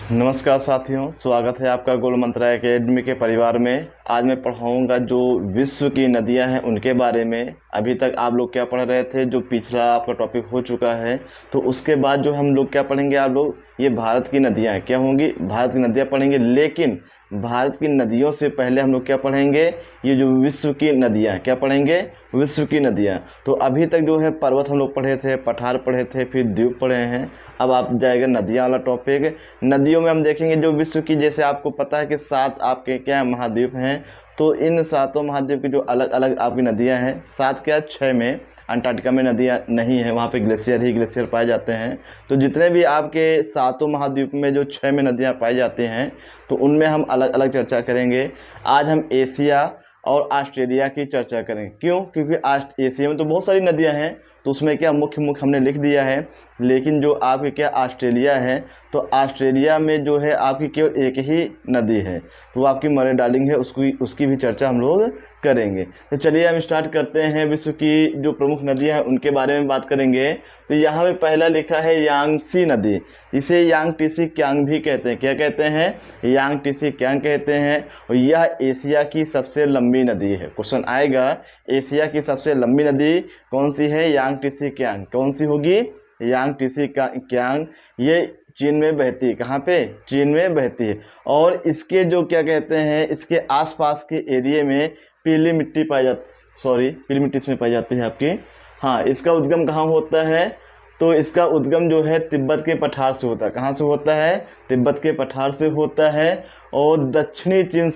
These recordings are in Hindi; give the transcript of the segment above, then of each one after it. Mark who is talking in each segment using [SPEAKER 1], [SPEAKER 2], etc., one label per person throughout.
[SPEAKER 1] नमस्कार साथियों, स्वागत है आपका गोल मंत्रा एकेडमी के परिवार में। आज मैं पढ़ाऊंगा जो विश्व की नदियां हैं उनके बारे में। अभी तक आप लोग क्या पढ़ रहे थे, जो पिछला आपका टॉपिक हो चुका है, तो उसके बाद जो हम लोग क्या पढ़ेंगे, आप लोग ये भारत की नदियां क्या होंगी, भारत की नदियां पढ़ेंगे। लेकिन भारत की नदियों से पहले हम लोग क्या पढ़ेंगे, ये जो विश्व की नदियाँ क्या पढ़ेंगे, विश्व की नदियाँ। तो अभी तक जो है पर्वत हम लोग पढ़े थे, पठार पढ़े थे, फिर द्वीप पढ़े हैं। अब आप जाएगा नदियाँ वाला टॉपिक। नदियों में हम देखेंगे जो विश्व की, जैसे आपको पता है कि 7 आपके क्या महाद्वीप हैं, तो इन 7 महाद्वीप की जो अलग अलग आपकी नदियाँ हैं, 7 क्या 6 में अंटार्कटिका में नदियाँ नहीं है, वहाँ पे ग्लेशियर ही ग्लेशियर पाए जाते हैं। तो जितने भी आपके 7 महाद्वीप में जो 6 में नदियाँ पाई जाती हैं, तो उनमें हम अलग अलग चर्चा करेंगे। आज हम एशिया और ऑस्ट्रेलिया की चर्चा करें। क्यों? क्योंकि एशिया में तो बहुत सारी नदियां हैं, तो उसमें क्या मुख्य मुख्य हमने लिख दिया है। लेकिन जो आपके क्या ऑस्ट्रेलिया है, तो ऑस्ट्रेलिया में जो है आपकी केवल एक ही नदी है, तो वो आपकी मरे डार्लिंग है, उसकी भी चर्चा हम लोग करेंगे। तो चलिए हम स्टार्ट करते हैं। विश्व की जो प्रमुख नदियां हैं उनके बारे में बात करेंगे। तो यहाँ पे पहला लिखा है यांगसी नदी। इसे यांगटीसी क्यांग भी कहते हैं। क्या कहते हैं? यांगटीसी क्यांग कहते हैं। और यह एशिया की सबसे लंबी नदी है। क्वेश्चन आएगा, एशिया की सबसे लंबी नदी कौन सी है? यांगटीसी क्यांग। कौन सी होगी? यांगटीसी क्यांग। ये चीन में बहती है। कहाँ पे? चीन में बहती है। और इसके जो क्या कहते हैं, इसके आसपास के एरिया में पीली मिट्टी पीली मिट्टी इसमें पाई जाती है आपकी। हाँ, इसका उद्गम कहाँ होता है? तो इसका उद्गम जो है तिब्बत के पठार से होता है। कहाँ से होता है? तिब्बत के पठार से होता है। और दक्षिणी चीन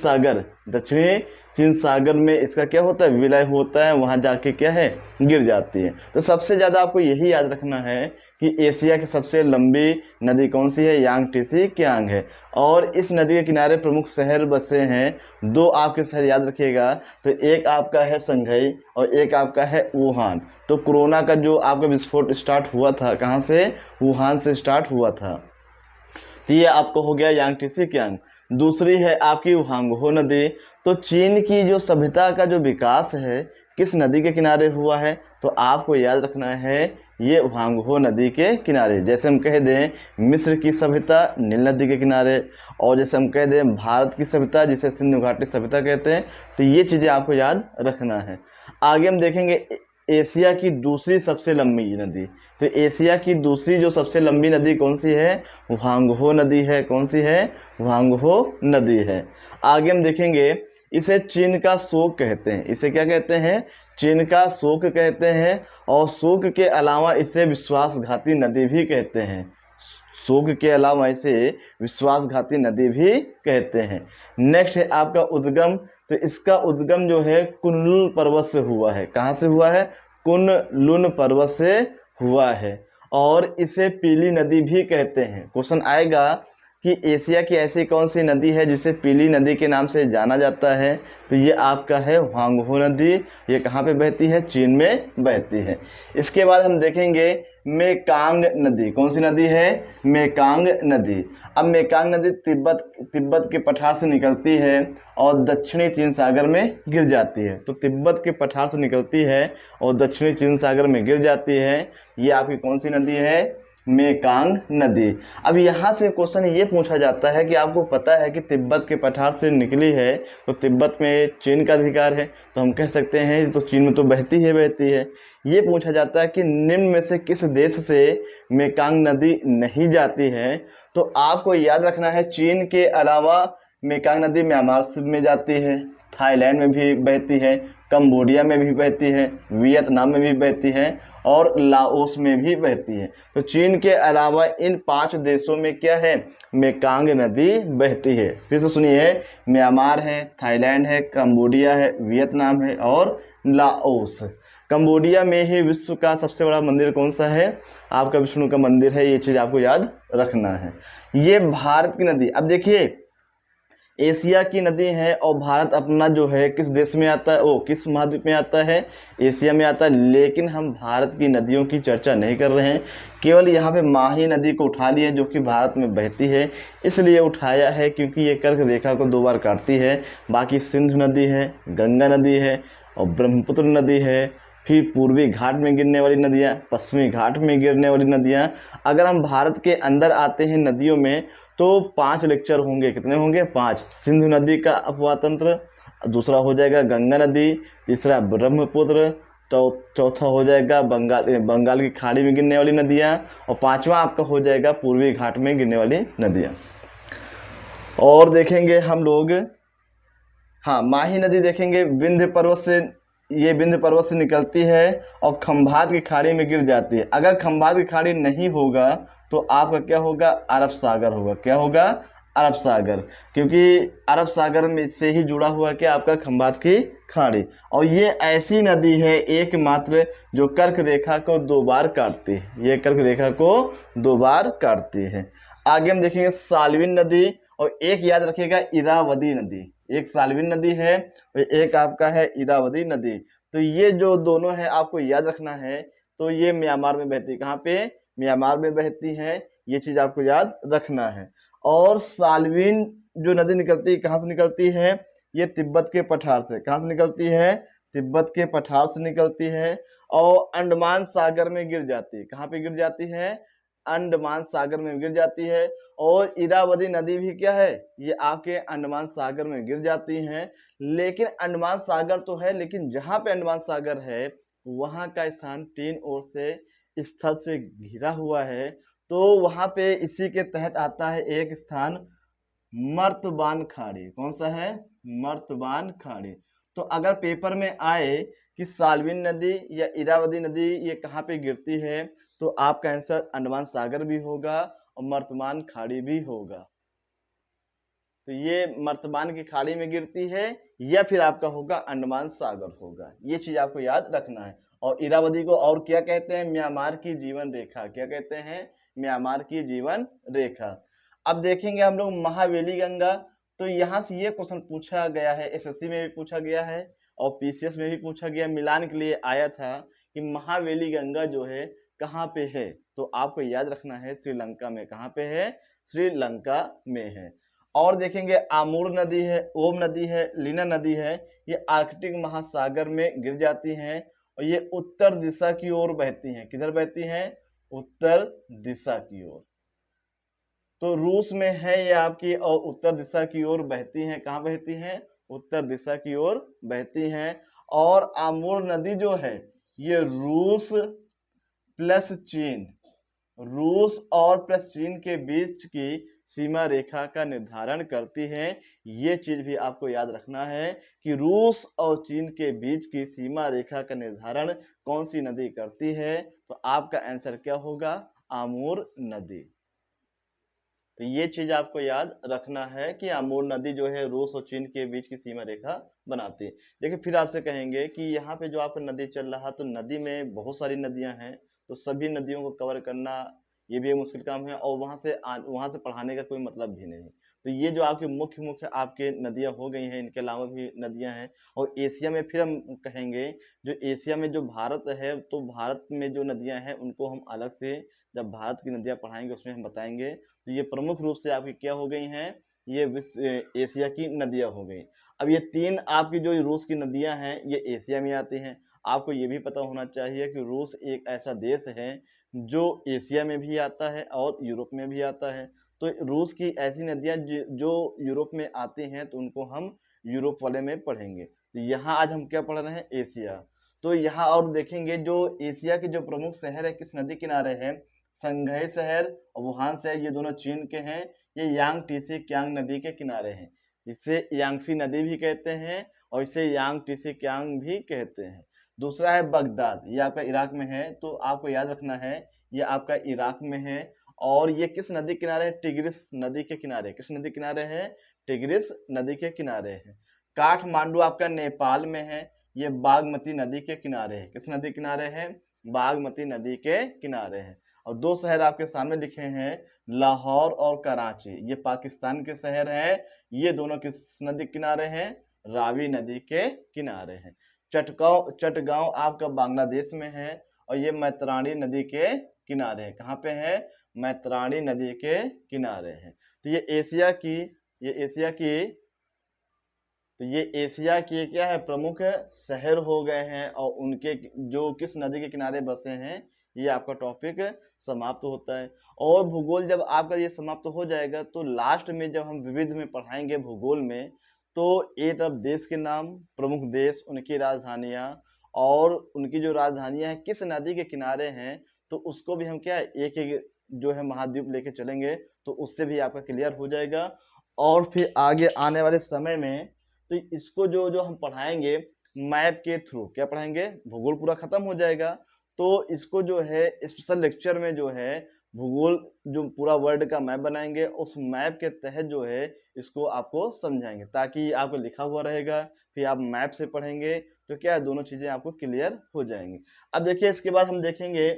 [SPEAKER 1] सागर में इसका क्या होता है? विलय होता है, वहाँ जाके क्या है, गिर जाती है। तो सबसे ज़्यादा आपको यही याद रखना है कि एशिया की सबसे लंबी नदी कौन सी है? यांगटीसी क्यांग है। और इस नदी के किनारे प्रमुख शहर बसे हैं। 2 आपके शहर याद रखिएगा। तो एक आपका है संघई और एक आपका है वुहान। तो कोरोना का जो आपका विस्फोट स्टार्ट हुआ था, कहाँ से? वुहान से स्टार्ट हुआ था। तो ये आपको हो गया यांगटीसी क्यांग। दूसरी है आपकी हुआंगहो नदी। तो चीन की जो सभ्यता का जो विकास है किस नदी के किनारे हुआ है? तो आपको याद रखना है ये हुआंगहो नदी के किनारे। जैसे हम कह दें मिस्र की सभ्यता नील नदी के किनारे, और जैसे हम कह दें भारत की सभ्यता जिसे सिंधु घाटी सभ्यता कहते हैं। तो ये चीज़ें आपको याद रखना है। आगे हम देखेंगे एशिया की दूसरी सबसे लंबी नदी। तो एशिया की दूसरी जो सबसे लंबी नदी कौन सी है? हुआंगहो नदी है। कौन सी है? हुआंगहो नदी है। आगे हम देखेंगे इसे चीन का शोक कहते हैं। इसे क्या कहते हैं? चीन का शोक कहते हैं। और शोक के अलावा इसे विश्वासघाती नदी भी कहते हैं। शोक के अलावा इसे विश्वासघाती नदी भी कहते हैं। नेक्स्ट है आपका उद्गम। तो इसका उद्गम जो है कुनलुन पर्वत से हुआ है। कहाँ से हुआ है? कुनलुन पर्वत से हुआ है। और इसे पीली नदी भी कहते हैं। क्वेश्चन आएगा कि एशिया की ऐसी कौन सी नदी है जिसे पीली नदी के नाम से जाना जाता है? तो ये आपका है हुआंगहो नदी। ये कहाँ पे बहती है? चीन में बहती है। इसके बाद हम देखेंगे मेकांग नदी। कौन सी नदी है? मेकांग नदी। अब मेकांग नदी तिब्बत के पठार से निकलती है और दक्षिणी चीन सागर में गिर जाती है। तो तिब्बत के पठार से निकलती है और दक्षिणी चीन सागर में गिर जाती है। ये आपकी कौन सी नदी है? मेकांग नदी। अब यहाँ से क्वेश्चन ये पूछा जाता है कि आपको पता है कि तिब्बत के पठार से निकली है, तो तिब्बत में चीन का अधिकार है, तो हम कह सकते हैं तो चीन में तो बहती है। ये पूछा जाता है कि निम्न में से किस देश से मेकांग नदी नहीं जाती है? तो आपको याद रखना है चीन के अलावा मेकांग नदी म्यांमार में जाती है, थाईलैंड में भी बहती है, कंबोडिया में भी बहती है, वियतनाम में भी बहती है और लाओस में भी बहती है। तो चीन के अलावा इन 5 देशों में क्या है? मेकांग नदी बहती है। फिर से सुनिए, म्यांमार है, थाईलैंड है, कंबोडिया है, वियतनाम है और लाओस। कंबोडिया में ही विश्व का सबसे बड़ा मंदिर कौन सा है? आपका विष्णु का मंदिर है। ये चीज़ आपको याद रखना है। ये भारत की नदी। अब देखिए एशिया की नदी है और भारत अपना जो है किस देश में आता है? किस महाद्वीप में आता है? एशिया में आता है। लेकिन हम भारत की नदियों की चर्चा नहीं कर रहे हैं, केवल यहाँ पे माही नदी को उठा लिए जो कि भारत में बहती है, इसलिए उठाया है क्योंकि ये कर्क रेखा को 2 बार काटती है। बाकी सिंधु नदी है, गंगा नदी है और ब्रह्मपुत्र नदी है। फिर पूर्वी घाट में गिरने वाली नदियाँ, पश्चिमी घाट में गिरने वाली नदियाँ। अगर हम भारत के अंदर आते हैं नदियों में, तो 5 लेक्चर होंगे, कितने होंगे? 5। सिंधु नदी का अपवाह तंत्र, दूसरा हो जाएगा गंगा नदी, तीसरा ब्रह्मपुत्र, चौथा हो जाएगा बंगाल की खाड़ी में गिरने वाली नदियाँ, और पांचवा आपका हो जाएगा पूर्वी घाट में गिरने वाली नदियाँ। और देखेंगे हम लोग, हाँ, माही नदी देखेंगे, विंध्य पर्वत से, ये विंध्य पर्वत से निकलती है और खंभात की खाड़ी में गिर जाती है। अगर खंभात की खाड़ी नहीं होगा तो आपका क्या होगा? अरब सागर होगा। क्या होगा? अरब सागर, क्योंकि अरब सागर में से ही जुड़ा हुआ है क्या? आपका खंभात की खाड़ी। और ये ऐसी नदी है एकमात्र जो कर्क रेखा को 2 बार काटती है। ये कर्क रेखा को 2 बार काटती है। आगे हम देखेंगे साल्विन नदी, और एक याद रखिएगा इरावदी नदी। एक साल्विन नदी है और एक आपका है इरावदी नदी। तो ये जो दोनों है आपको याद रखना है। तो ये म्यांमार में बहती है। कहाँ पे? म्यांमार में बहती है। ये चीज आपको याद रखना है। और साल्विन जो नदी निकलती है, कहाँ से निकलती है? ये तिब्बत के पठार से। कहाँ से निकलती है? तिब्बत के पठार से निकलती है और अंडमान सागर में गिर जाती है। कहाँ पे गिर जाती है? अंडमान सागर में गिर जाती है। और इरावदी नदी भी क्या है? ये आपके अंडमान सागर में गिर जाती हैं। लेकिन अंडमान सागर तो है, लेकिन जहाँ पे अंडमान सागर है वहाँ का स्थान 3 ओर से स्थल से घिरा हुआ है। तो वहाँ पे इसी के तहत आता है एक स्थान, मर्तबान खाड़ी। कौन सा है? मर्तबान खाड़ी। तो अगर पेपर में आए कि साल्विन नदी या इरावदी नदी ये कहाँ पे गिरती है, तो आपका आंसर अंडमान सागर भी होगा और मर्तमान खाड़ी भी होगा। तो ये मर्तमान की खाड़ी में गिरती है या फिर आपका होगा अंडमान सागर होगा। ये चीज आपको याद रखना है। और इरावदी को और क्या कहते हैं? म्यांमार की जीवन रेखा। क्या कहते हैं? म्यांमार की जीवन रेखा। अब देखेंगे हम लोग महावेली गंगा। तो यहाँ से ये क्वेश्चन पूछा गया है, एसएससी में भी पूछा गया है और पीसीएस में भी पूछा गया, मिलान के लिए आया था कि महावेली गंगा जो है कहाँ पे है। तो आपको याद रखना है श्रीलंका में। कहाँ पे है? श्रीलंका में है। और देखेंगे आमूर नदी है, ओम नदी है, लीना नदी है, ये आर्कटिक महासागर में गिर जाती हैं और ये उत्तर दिशा की ओर बहती हैं। किधर बहती हैं? उत्तर दिशा की ओर। तो रूस में है ये आपकी, और उत्तर दिशा की ओर बहती हैं। कहाँ बहती हैं? उत्तर दिशा की ओर बहती हैं। और आमूर नदी जो है ये रूस प्लस चीन, रूस और प्लस चीन के बीच की सीमा रेखा का निर्धारण करती है। ये चीज भी आपको याद रखना है कि रूस और चीन के बीच की सीमा रेखा का निर्धारण कौन सी नदी करती है। तो आपका आंसर क्या होगा? आमूर नदी। तो ये चीज आपको याद रखना है कि आमूर नदी जो है रूस और चीन के बीच की सीमा रेखा बनाती है। देखिए फिर आपसे कहेंगे कि यहाँ पे जो आपका नदी चल रहा, तो नदी में बहुत सारी नदियां हैं, तो सभी नदियों को कवर करना ये भी एक मुश्किल काम है और वहां से पढ़ाने का कोई मतलब भी नहीं। तो ये जो आपके मुख्य मुख्य आपके नदियां हो गई हैं, इनके अलावा भी नदियां हैं। और एशिया में फिर हम कहेंगे, जो एशिया में जो भारत है, तो भारत में जो नदियां हैं उनको हम अलग से जब भारत की नदियां पढ़ाएंगे उसमें हम बताएंगे। तो ये प्रमुख रूप से आपकी क्या हो गई हैं? ये विश्व एशिया की नदियां हो गई। अब ये 3 आपकी जो रूस की नदियां हैं ये एशिया में आती हैं। आपको ये भी पता होना चाहिए कि रूस एक ऐसा देश है जो एशिया में भी आता है और यूरोप में भी आता है। तो रूस की ऐसी नदियां जो यूरोप में आती हैं तो उनको हम यूरोप वाले में पढ़ेंगे। तो यहाँ आज हम क्या पढ़ रहे हैं? एशिया। तो यहाँ और देखेंगे जो एशिया के जो प्रमुख शहर है किस नदी किनारे है? संघाई शहर और वुहान शहर, ये दोनों चीन के हैं। ये यांग टीसी क्यांग नदी के किनारे हैं। इसे यांगसी नदी भी कहते हैं और इसे यांग टीसी क्यांग भी कहते हैं। दूसरा है बगदाद, ये आपका इराक में है। तो आपको याद रखना है ये आपका इराक में है। और ये किस नदी किनारे है? टिग्रिस नदी के किनारे। किस नदी किनारे है? टिग्रिस नदी के किनारे है। काठमांडू आपका नेपाल में है। ये बागमती नदी के किनारे है। किस नदी किनारे है? बागमती नदी के किनारे है। और 2 शहर आपके सामने लिखे हैं, लाहौर और कराची, ये पाकिस्तान के शहर हैं। ये दोनों किस नदी किनारे हैं? रावी नदी के किनारे हैं। चटगांव आपका बांग्लादेश में है और ये मैत्राणी नदी के किनारे है। कहाँ पे है? मैत्राणी नदी के किनारे है। तो ये एशिया की तो ये एशिया के क्या है प्रमुख शहर हो गए हैं और उनके जो किस नदी के किनारे बसे हैं, ये आपका टॉपिक समाप्त होता है। और भूगोल जब आपका ये समाप्त हो जाएगा तो लास्ट में जब हम विविध में पढ़ाएंगे भूगोल में, तो एक तरफ देश के नाम, प्रमुख देश, उनकी राजधानियाँ और उनकी जो राजधानियाँ हैं किस नदी के किनारे हैं, तो उसको भी हम क्या है एक एक जो है महाद्वीप लेके चलेंगे, तो उससे भी आपका क्लियर हो जाएगा। और फिर आगे आने वाले समय में तो इसको जो जो हम पढ़ाएंगे मैप के थ्रू, क्या पढ़ाएंगे, भूगोल पूरा खत्म हो जाएगा तो इसको जो है स्पेशल लेक्चर में जो है भूगोल जो पूरा वर्ल्ड का मैप बनाएंगे, उस मैप के तहत जो है इसको आपको समझाएंगे ताकि आपको लिखा हुआ रहेगा, फिर आप मैप से पढ़ेंगे तो क्या है दोनों चीज़ें आपको क्लियर हो जाएंगी। अब देखिए इसके बाद हम देखेंगे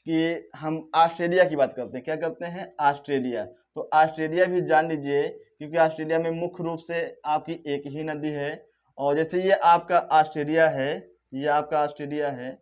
[SPEAKER 1] कि हम ऑस्ट्रेलिया की बात करते हैं। क्या करते हैं, ऑस्ट्रेलिया। तो ऑस्ट्रेलिया भी जान लीजिए क्योंकि ऑस्ट्रेलिया में मुख्य रूप से आपकी एक ही नदी है। और जैसे ये आपका ऑस्ट्रेलिया है, ये आपका ऑस्ट्रेलिया है,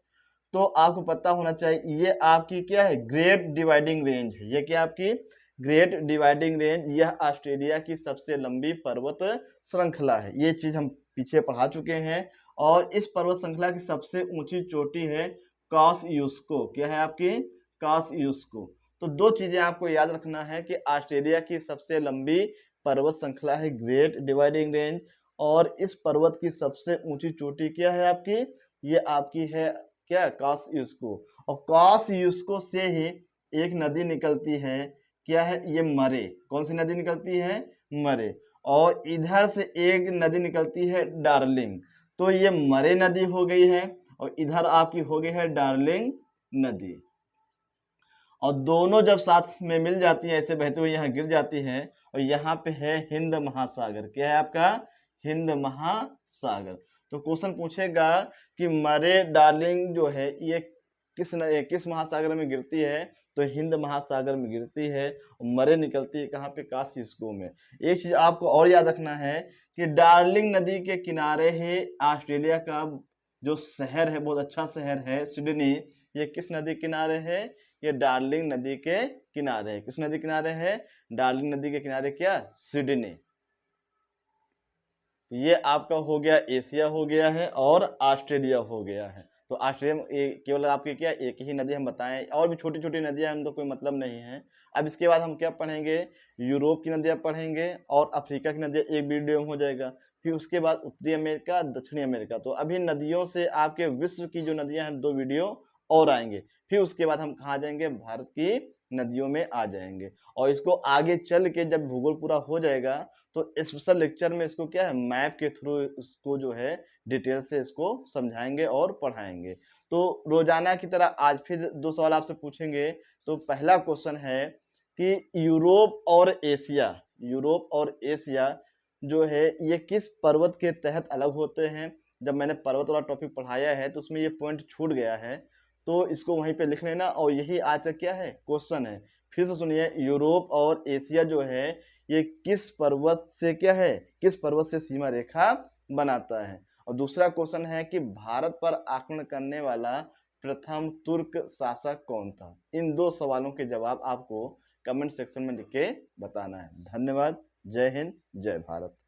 [SPEAKER 1] तो आपको पता होना चाहिए ये आपकी क्या है ग्रेट डिवाइडिंग रेंज है। ये क्या आपकी ग्रेट डिवाइडिंग रेंज, यह ऑस्ट्रेलिया की सबसे लंबी पर्वत श्रृंखला है। ये चीज़ हम पीछे पढ़ा चुके हैं। और इस पर्वत श्रृंखला की सबसे ऊंची चोटी है कॉसयूस्को। क्या है आपकी कॉसयूस्को। तो दो चीजें आपको याद रखना है कि ऑस्ट्रेलिया की सबसे लंबी पर्वत श्रृंखला है ग्रेट डिवाइडिंग रेंज, और इस पर्वत की सबसे ऊंची चोटी क्या है आपकी, ये आपकी है क्या कॉसयूस्को। और कॉसयूस्को से ही एक नदी निकलती है, क्या है ये मरे। कौन सी नदी निकलती है, मरे। और इधर से एक नदी निकलती है डार्लिंग। तो ये मरे नदी हो गई है और इधर आपकी हो गई है डार्लिंग नदी। और दोनों जब साथ में मिल जाती हैं ऐसे बहते हुए यहाँ गिर जाती हैं, और यहाँ पे है हिंद महासागर। क्या है आपका, हिंद महासागर। तो क्वेश्चन पूछेगा कि मरे डार्लिंग जो है ये किस महासागर में गिरती है, तो हिंद महासागर में गिरती है। और मरे निकलती है कहाँ पे, कॉसयूस्को में। एक चीज आपको और याद रखना है कि डार्लिंग नदी के किनारे ही ऑस्ट्रेलिया का जो शहर है, बहुत अच्छा शहर है सिडनी, ये किस नदी किनारे है, ये डार्लिंग नदी के किनारे है। किस नदी किनारे है, डार्लिंग नदी के किनारे, क्या, सिडनी। तो ये आपका हो गया एशिया हो गया है और ऑस्ट्रेलिया हो गया है। तो ऑस्ट्रेलिया में केवल आपके क्या एक ही नदी हम बताएं, और भी छोटी छोटी नदियां हैं, उनका कोई मतलब नहीं है। अब इसके बाद हम क्या पढ़ेंगे, यूरोप की नदियां पढ़ेंगे और अफ्रीका की नदियां एक वीडियो में हो जाएगा। फिर उसके बाद उत्तरी अमेरिका, दक्षिणी अमेरिका। तो अभी नदियों से आपके विश्व की जो नदियां हैं 2 वीडियो और आएंगे। फिर उसके बाद हम कहाँ जाएंगे, भारत की नदियों में आ जाएंगे। और इसको आगे चल के जब भूगोल पूरा हो जाएगा तो स्पेशल लेक्चर में इसको क्या है मैप के थ्रू इसको जो है डिटेल से इसको समझाएंगे और पढ़ाएंगे। तो रोजाना की तरह आज फिर 2 सवाल आपसे पूछेंगे। तो पहला क्वेश्चन है कि यूरोप और एशिया जो है ये किस पर्वत के तहत अलग होते हैं। जब मैंने पर्वत वाला टॉपिक पढ़ाया है तो उसमें ये पॉइंट छूट गया है, तो इसको वहीं पे लिख लेना। और यही आज का क्या है क्वेश्चन है। फिर से सुनिए, यूरोप और एशिया जो है ये किस पर्वत से क्या है, किस पर्वत से सीमा रेखा बनाता है। और दूसरा क्वेश्चन है कि भारत पर आक्रमण करने वाला प्रथम तुर्क शासक कौन था। इन 2 सवालों के जवाब आपको कमेंट सेक्शन में लिख के बताना है। धन्यवाद। जय हिंद, जय भारत।